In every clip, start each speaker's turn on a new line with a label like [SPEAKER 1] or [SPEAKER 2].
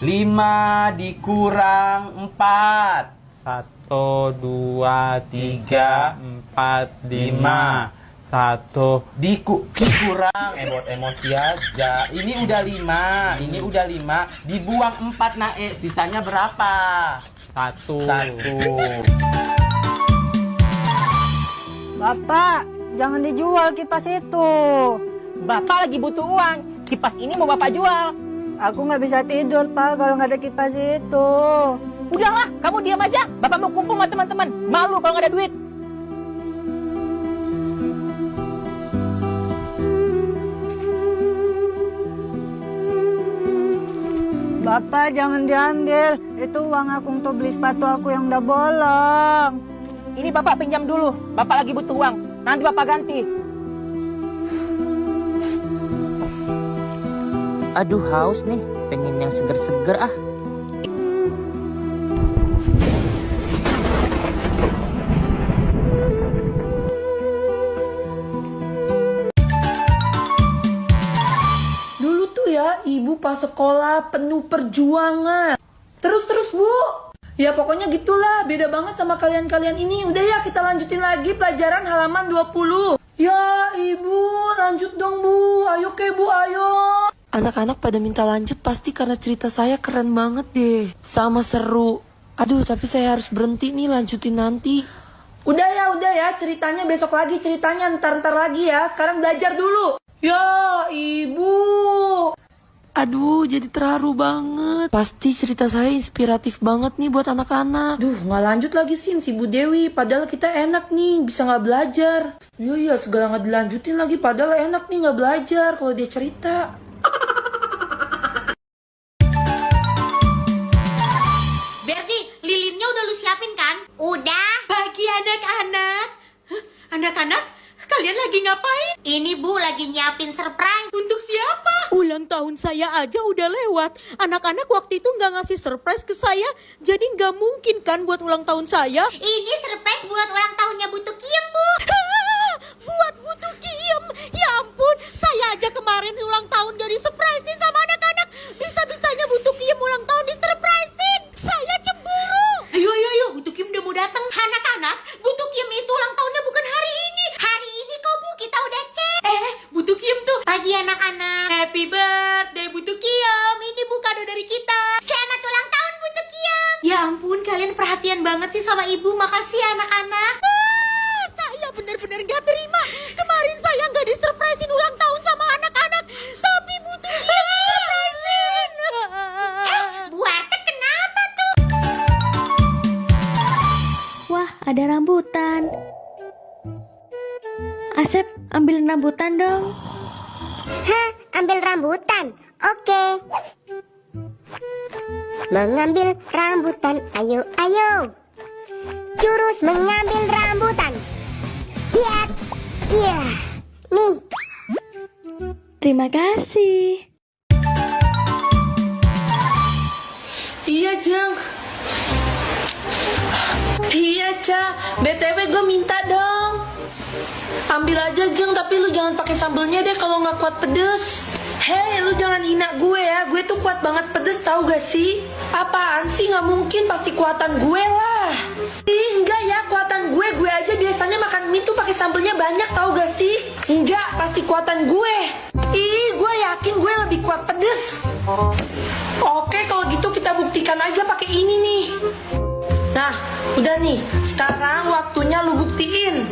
[SPEAKER 1] 5 dikurang 4.
[SPEAKER 2] 1, 2, 3, 4, 5. 1.
[SPEAKER 1] Dikurang emosi aja. Ini udah 5. Ini udah 5. Dibuang 4 Nae. Sisanya berapa?
[SPEAKER 2] 1.
[SPEAKER 3] Bapak, jangan dijual kipas itu.
[SPEAKER 4] Bapak lagi butuh uang. Kipas ini mau Bapak jual.
[SPEAKER 3] Aku nggak bisa tidur, Pak, kalau nggak ada kipas itu.
[SPEAKER 4] Udahlah, kamu diam aja. Bapak mau kumpul sama teman-teman. Malu kalau nggak ada duit.
[SPEAKER 3] Bapak, jangan diambil. Itu uang aku untuk beli sepatu aku yang udah bolong.
[SPEAKER 4] Ini Bapak pinjam dulu. Bapak lagi butuh uang. Nanti Bapak ganti. Aduh, haus nih. Pengen yang seger-seger ah.
[SPEAKER 5] Dulu tuh ya, ibu pas sekolah penuh perjuangan. Terus Bu. Ya pokoknya gitulah, beda banget sama kalian-kalian ini. Udah ya, kita lanjutin lagi pelajaran halaman 20. Ya ibu, lanjut dong Bu. Ayo ke Bu, ayo. Anak-anak pada minta lanjut pasti karena cerita saya keren banget deh. Sama seru. Aduh, tapi saya harus berhenti nih, lanjutin nanti. Udah ya, ceritanya besok lagi, ceritanya ntar lagi ya. Sekarang belajar dulu. Ya, ibu. Aduh, jadi terharu banget. Pasti cerita saya inspiratif banget nih buat anak-anak. Duh, nggak lanjut lagi si Bu Dewi. Padahal kita enak nih, bisa nggak belajar. Iya, segala nggak dilanjutin lagi. Padahal enak nih nggak belajar kalau dia cerita.
[SPEAKER 6] Berarti lilinnya udah lu siapin kan? Udah. Bagi anak-anak. Anak-anak, kalian lagi ngapain? Ini Bu lagi nyiapin surprise. Untuk siapa?
[SPEAKER 7] Ulang tahun saya aja udah lewat. Anak-anak waktu itu nggak ngasih surprise ke saya, jadi nggak mungkin kan buat ulang tahun saya.
[SPEAKER 6] Ini surprise buat ulang tahunnya Bu Tukiem, Bu.
[SPEAKER 7] Buat butuh kiem. Ya ampun, saya aja kemarin ulang tahun gak disurprisein sama anak-anak. Bisa-bisanya butuh kiem ulang tahun disurprisein. Saya cemburu.
[SPEAKER 6] Ayo, Bu Tukiem udah mau datang. Anak-anak, Bu Tukiem itu ulang tahunnya bukan hari ini. Hari ini kok Bu, kita udah cek. Bu Tukiem tuh. Pagi anak-anak. Happy birthday Bu Tukiem. Ini Bu kado dari kita. Selamat ulang tahun Bu Tukiem. Ya ampun, kalian perhatian banget sih sama Ibu. Makasih ya anak-anak.
[SPEAKER 7] Saya bener-bener gak terima. Kemarin saya gak disurprisein ulang tahun sama anak-anak, tapi butuh kiem disurprisein.
[SPEAKER 6] Bu Arte kenapa tuh?
[SPEAKER 8] Wah, ada rambutan. Asep, ambil rambutan dong.
[SPEAKER 9] Hah, ambil rambutan? Oke. Mengambil rambutan, ayo. Jurus mengambil rambutan. Lihat. Iya. Nih.
[SPEAKER 8] Terima kasih.
[SPEAKER 5] Iya, Jeng. Iya, Ca. BTW gue minta dong. Ambil aja, Jeng, tapi lu jangan pakai sambelnya deh kalau nggak kuat pedes. Hei, lu jangan hina gue ya. Gue tuh kuat banget pedes, tahu gak sih? Apaan sih? Nggak mungkin, pasti kuatan gue lah. Enggak ya, kuatan gue aja biasanya makan mie tuh pakai sambelnya banyak, tahu gak sih? Enggak, pasti kuatan gue. Gue yakin gue lebih kuat pedes. Oke, kalau gitu kita buktikan aja pakai ini nih. Nah, udah nih. Sekarang waktunya lu buktiin.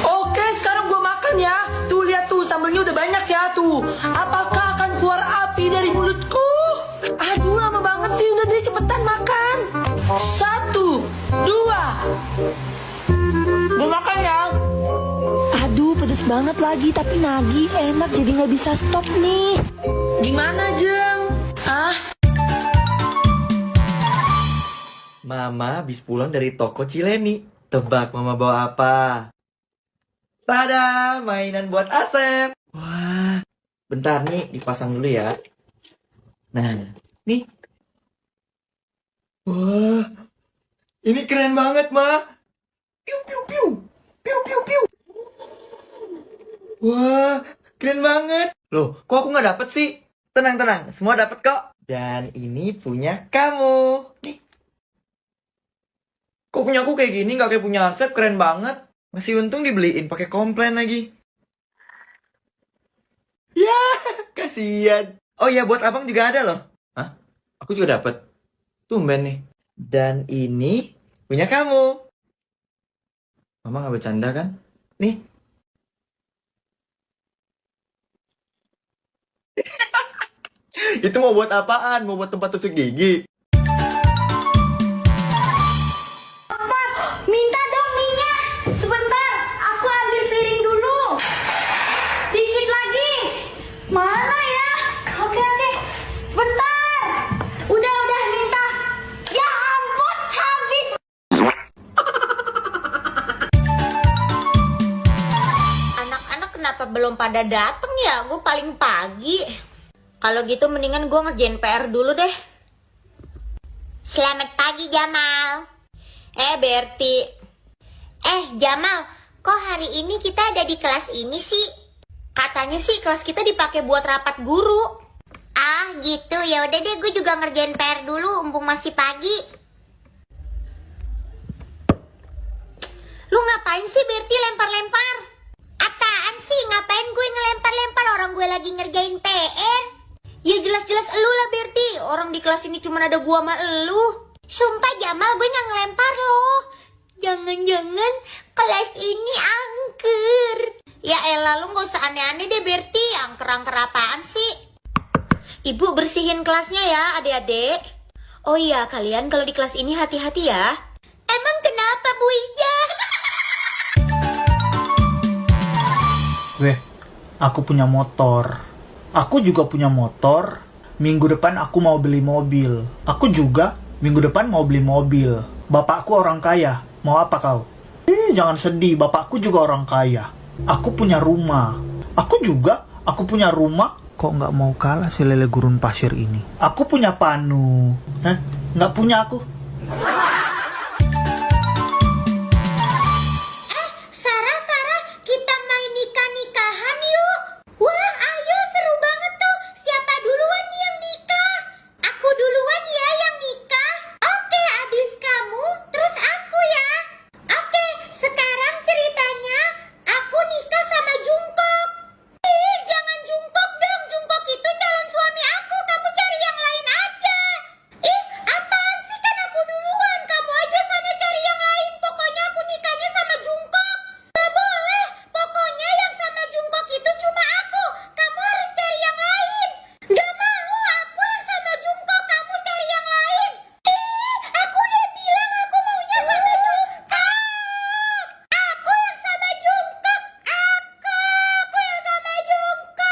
[SPEAKER 5] Oke, sekarang gue makan ya. Tuh, lihat tuh, sambelnya udah banyak ya tuh. Apakah akan keluar api dari mulutku? Aduh, lama banget sih. Udah deh, cepetan makan. 1, 2. Gue makan ya. Aduh, pedes banget lagi. Tapi nagih, enak. Jadi nggak bisa stop nih. Gimana, Jeng?
[SPEAKER 1] Mama habis pulang dari toko Cileni. Tebak Mama bawa apa? Tada, mainan buat Asep. Wah, bentar nih dipasang dulu ya. Nah, nih. Wah, ini keren banget, Ma. Piu, piu, piu. Piu, piu, piu. Wah, keren banget. Loh, kok aku nggak dapet sih? Tenang, semua dapat kok. Dan ini punya kamu. Nih. Kok punya aku kayak gini, nggak kayak punya Asep, keren banget. Masih untung dibeliin pakai komplain lagi. Ya, kasihan. Oh iya, buat abang juga ada loh. Hah? Aku juga dapat. Tumben nih. Dan ini punya kamu. Mama nggak bercanda kan? Nih. Itu mau buat apaan? Mau buat tempat tusuk gigi?
[SPEAKER 6] Minta dong minyak. Sebentar, aku ambil piring dulu. Dikit lagi. Mana ya? Oke. Bentar. Udah minta. Ya ampun, habis. Anak-anak kenapa belum pada dateng ya? Gue paling pagi. Kalau gitu mendingan gue ngerjain PR dulu deh. Selamat pagi Jamal. Berti. Jamal, kok hari ini kita ada di kelas ini sih? Katanya sih kelas kita dipakai buat rapat guru. Ah gitu, ya udah deh gue juga ngerjain PR dulu, mumpung masih pagi. Lu ngapain sih Berti lempar-lempar? Apaan sih? Ngapain gue ngelempar-lempar orang gue lagi ngerjain PR? Ya jelas-jelas elu lah Berti, orang di kelas ini cuma ada gua sama elu. Sumpah Jamal, gue nggak ngelempar loh. Jangan-jangan kelas ini angker. Ya elah, lu gak usah aneh-aneh deh Berti, angker-angker apaan sih? Ibu bersihin kelasnya ya adik-adik. Oh iya, kalian kalau di kelas ini hati-hati ya. Emang kenapa Bu Ija?
[SPEAKER 10] Weh, aku punya motor. Aku juga punya motor. Minggu depan aku mau beli mobil. Aku juga minggu depan mau beli mobil. Bapakku orang kaya. Mau apa kau? Jangan sedih. Bapakku juga orang kaya. Aku punya rumah. Aku punya rumah. Kok nggak mau kalah si lele gurun pasir ini? Aku punya panu. Nggak punya aku.
[SPEAKER 6] Sarah, kita main nikah-nikahan yuk. Wah, ayo seru banget tuh. Siapa duluan nih yang nikah? Aku duluan ya yang nikah. Oke, abis kamu, terus aku ya. Oke, sekarang ceritanya aku nikah sama Jungkook. Jangan Jungkook dong. Jungkook itu calon suami aku. Kamu cari yang lain aja. Apaan sih, kan aku duluan. Kamu aja sana cari yang lain. Pokoknya aku nikahnya sama Jungkook. Gak boleh. Pokoknya yang sama Jungkook itu cuma aku. Kamu harus cari yang lain. Gak mau. Aku yang sama Jungkook. Kamu cari yang lain. Aku udah bilang aku maunya sama Jungkook. Aku yang sama Jungkook. Aku yang sama Jungkook.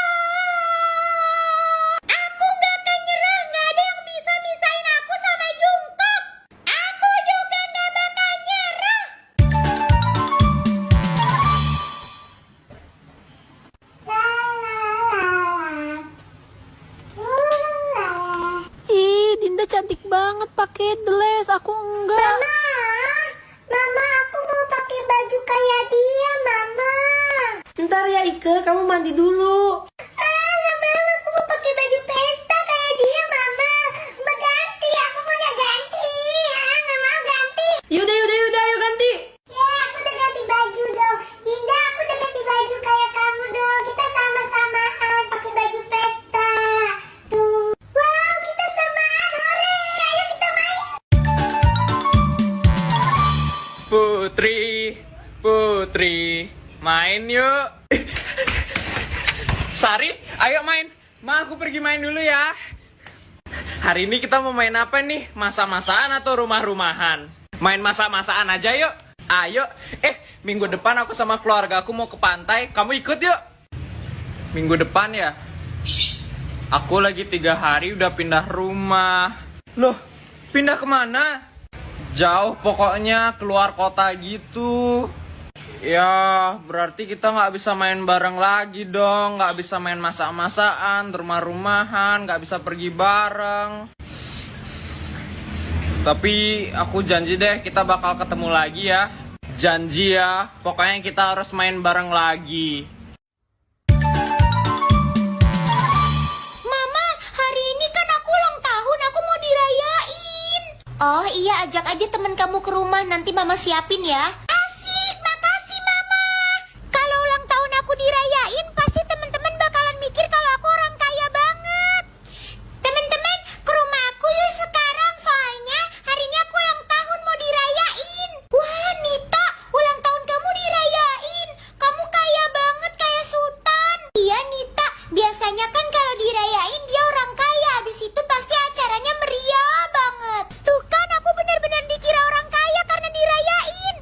[SPEAKER 6] Aku gak akan nyerah. Gak ada yang bisa misahin aku sama Jungkook. Aku juga gak bakal nyerah.
[SPEAKER 7] Dinda cantik banget pakai dress, aku enggak.
[SPEAKER 6] Mama, aku mau pakai baju kayak dia, Mama. Ntar ya Ike, kamu mandi dulu. Nggak mau, aku mau pakai baju pesta kayak dia, Mama. Mau ganti, aku mau ganti. Nggak mau ganti. Yaudah, ayo ganti. Ya, aku udah ganti baju dong. Dinda, aku udah ganti baju kayak kamu dong. Kita sama-samaan pakai baju pesta. Tuh. Wow, kita samaan. Hore, ayo kita main.
[SPEAKER 2] Putri, main yuk. Sari, ayo main. Ma, aku pergi main dulu ya. Hari ini kita mau main apa nih? Masak-masakan atau rumah-rumahan? Main masak-masakan aja yuk. Ayo. Minggu depan aku sama keluarga aku mau ke pantai. Kamu ikut yuk. Minggu depan ya? Aku lagi 3 hari udah pindah rumah. Loh, pindah kemana? Jauh pokoknya, keluar kota gitu. Ya, berarti kita nggak bisa main bareng lagi dong. Nggak bisa main masak-masakan, rumah-rumahan, nggak bisa pergi bareng. Tapi aku janji deh kita bakal ketemu lagi ya. Janji ya, pokoknya kita harus main bareng lagi.
[SPEAKER 6] Mama, Oh iya, ajak aja temen kamu ke rumah, nanti mama siapin ya. Asik, makasih mama. Kalau ulang tahun aku dirayain, pasti teman-teman bakalan mikir kalau aku orang kaya banget. Teman-teman, ke rumah aku yuk sekarang, soalnya hari ini aku ulang tahun mau dirayain. Wah, Nita, ulang tahun kamu dirayain. Kamu kaya banget, kayak sultan. Iya, Nita, biasanya kan kalau dirayain dia orang kaya, habis itu pasti acaranya meriah banget. Tuh kan, aku benar-benar dikira orang kaya karena dirayain.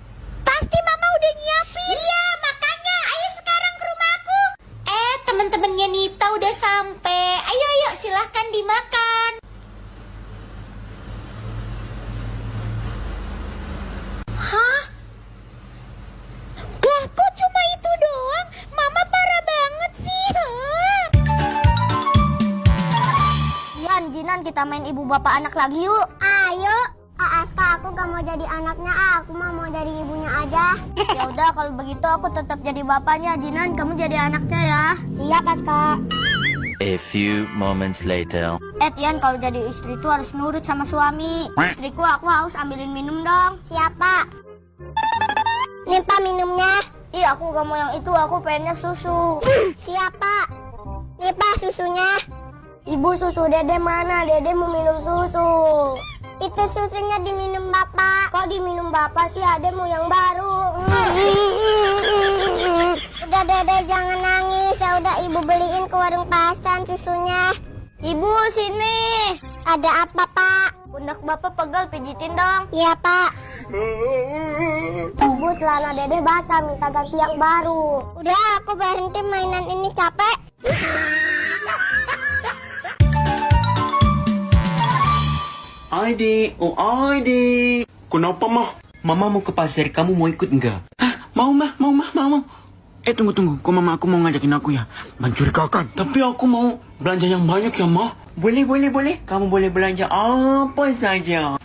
[SPEAKER 6] Pasti mama udah nyiapin. Iya, makanya ayo sekarang ke rumahku. Teman-temannya Nita udah sampai. Ayo, silahkan dimakan. Hah? Lah, kok cuma itu doang? Mama parah banget sih.
[SPEAKER 9] Jinan, kita main ibu bapak anak lagi yuk. Ayo. Aska, aku gak mau jadi anaknya, aku mau jadi ibunya aja. Ya udah, kalau begitu aku tetap jadi bapaknya. Jinan, kamu jadi anaknya ya. Siap, Aska.
[SPEAKER 11] A few moments later.
[SPEAKER 9] Tian, kalau jadi istri tuh harus nurut sama suami. Istriku, aku haus, ambilin minum dong. Siap, Pak. Nih, Pak, minumnya. Ih, aku gak mau yang itu, aku pengennya susu. Siap, Pak. Nih, Pak, susunya. Ibu, susu Dede mana? Dede mau minum susu. Itu susunya diminum Bapak. Kok diminum Bapak sih? Ade mau yang baru. Udah Dede, jangan nangis. Ya udah, Ibu beliin ke warung Pasan susunya. Ibu, sini. Ada apa, Pak? Pundak Bapak pegal, pijitin dong. Iya, Pak. Ibu, celana Dede basah, minta ganti yang baru. Udah, aku berhenti mainan ini, capek.
[SPEAKER 12] Adik, oh adik. Kenapa mah? Mama mau ke pasar, kamu mau ikut enggak? Hah? Mau mah. Tunggu. Kok mama aku mau ngajakin aku ya? Mencurigakan. Tapi aku mau belanja yang banyak ya, mah. Boleh. Kamu boleh belanja apa saja.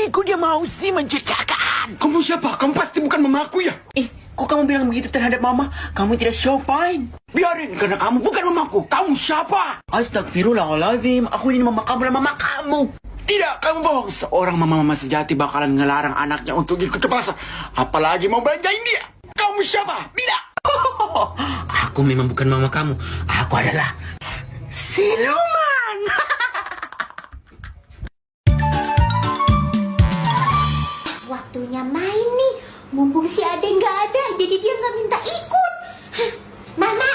[SPEAKER 12] Kok dia mau sih mencurigakan? Kamu siapa? Kamu pasti bukan mama aku ya? Kok kamu bilang begitu terhadap mama? Kamu tidak sopan. Biarin, karena kamu bukan mamaku. Kamu siapa? Astagfirullahaladzim. Aku ini mama kamu dan mama kamu. Tidak, kamu bohong. Seorang mama-mama sejati bakalan ngelarang anaknya untuk ikut ke pasar. Apalagi mau belanjain dia. Kamu siapa? Tidak. Aku memang bukan mama kamu. Aku adalah siluman.
[SPEAKER 6] Waktunya main nih. Mumpung si Ade nggak ada, jadi dia nggak minta ikut. Mama,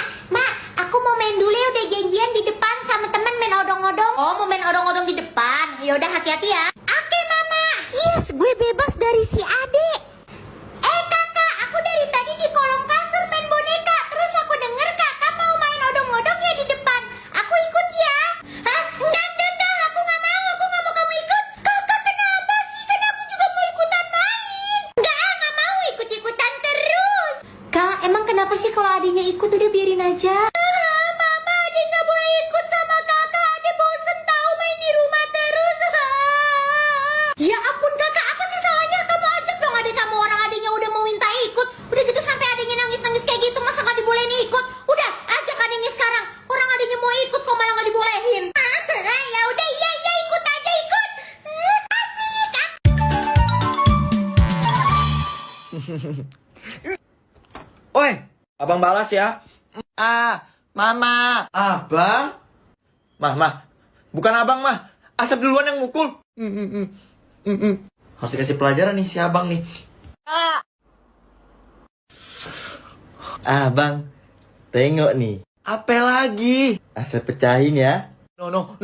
[SPEAKER 6] aku mau main dulu ya, udah janjian di depan sama temen main odong-odong. Oh, mau main odong-odong di depan. Ya udah, hati-hati ya. Oke, Mama. Yes, gue bebas dari si Ade. Kakak, aku dari tadi di kolong kasur main boneka. Terus aku denger kakak mau main odong-odong ya di depan. Aku ikut ya. Hah? Enggak. Aku nggak mau kamu ikut. Kakak, kenapa sih? Kan aku juga mau ikutan main. Nggak mau ikut-ikutan terus. Kak, emang kenapa sih kalau adiknya ikut? Udah biarin aja. Mama, adik nggak boleh ikut sama kakak. Adik bosen tahu main di rumah terus. Ya ampun kakak, apa sih salahnya? Kamu ajak dong adik kamu, orang adiknya udah mau minta ikut. Udah gitu sampai adiknya nangis-nangis kayak gitu, masa nggak dibolehin ikut? Udah, ajak adiknya sekarang. Orang adiknya mau ikut kok malah nggak dibolehin. Ya udah, iya ikut aja ikut. Asik.
[SPEAKER 1] Oi, abang balas ya. Mama. Abang? Mah. Bukan abang, mah. Asep duluan yang mukul. Harus dikasih pelajaran nih si abang nih. Abang, tengok nih. Apa lagi? Asep pecahin ya. No.